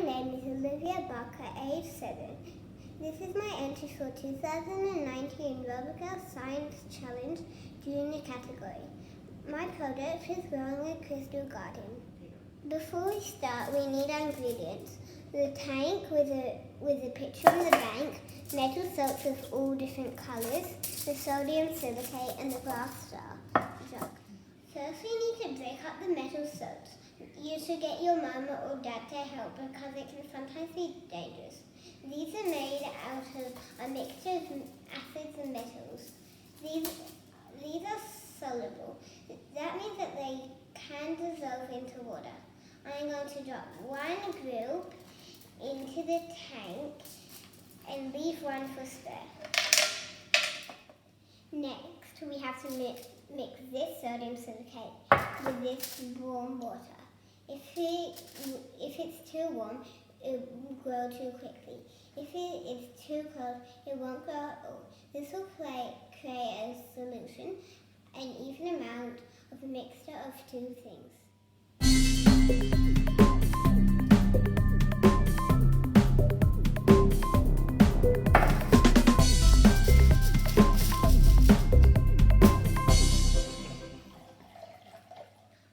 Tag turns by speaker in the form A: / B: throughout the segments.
A: name is Olivia Barker, age 7. This is my entry for 2019 Robogals Science Challenge Junior category. My project is growing a crystal garden. Before we start, we need our ingredients. The tank with a picture on the bank, metal salts of all different colours, the sodium silicate and the glass jug. First we need to break up the metal salts. You should get your mama or dad to help because it can sometimes be dangerous. These are made out of a mixture of acids and metals. These are soluble. That means that they can dissolve into water. I'm going to drop one group into the tank and leave one for spare. Next, we have to mix this sodium silicate with this warm water. If it's too warm, it will grow too quickly. If it is too cold, it won't grow at all. This will create a solution, an even amount of a mixture of two things.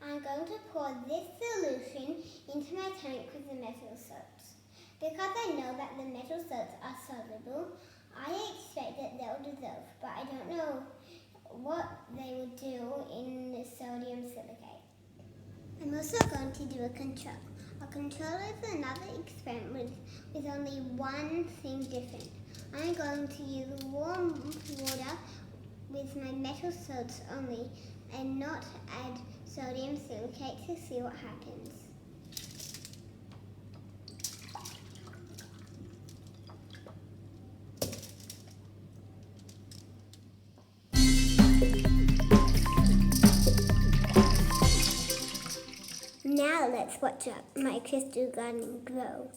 A: I'm going to pour this solution into my tank with the metal salts. Because I know that the metal salts are soluble, I expect that they'll dissolve, but I don't know what they will do in the sodium silicate. I'm also going to do a control. A control is another experiment with only one thing different. I'm going to use warm water with my metal salts only and not add sodium silicate to see what happens. Now let's watch my crystal garden grow.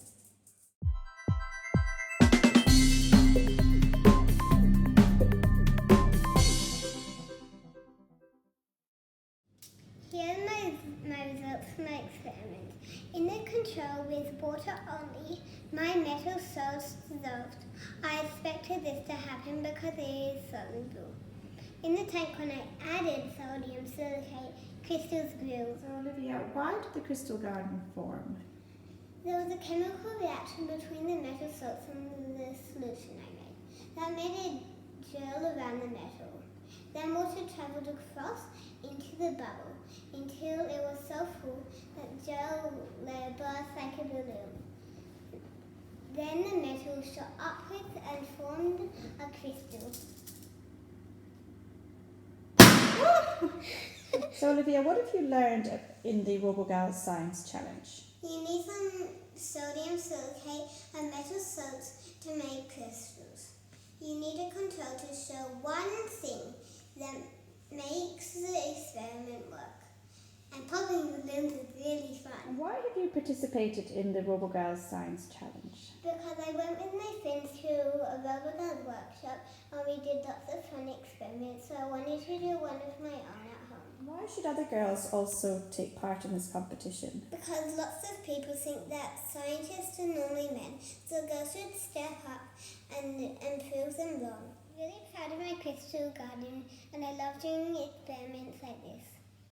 A: Here are my results from my experiment. In the control with water only, my metal salts dissolved. I expected this to happen because it is soluble. In the tank, when I added sodium silicate, crystals grew.
B: So Olivia, why did the crystal garden form?
A: There was a chemical reaction between the metal salts and the solution I made. That made a gel around the metal. Then water travelled across into the bubble until it was so full that gel burst like a balloon. Then the metal shot upwards and formed a crystal.
B: So Olivia, what have you learned in the Robogals Science Challenge?
A: You need some sodium silicate and metal salts to make crystals. You need a control to show one thing that makes the experiment work. And popping balloons is really fun.
B: Why have you participated in the Robogals Science Challenge?
A: Because I went with my friends to a Robogals workshop and we did lots of fun experiments, so I wanted to do one of my own at home.
B: Why should other girls also take part in this competition?
A: Because lots of people think that scientists are normally men, so girls should step up and prove them wrong. I'm really proud of my crystal garden and I love doing experiments like this.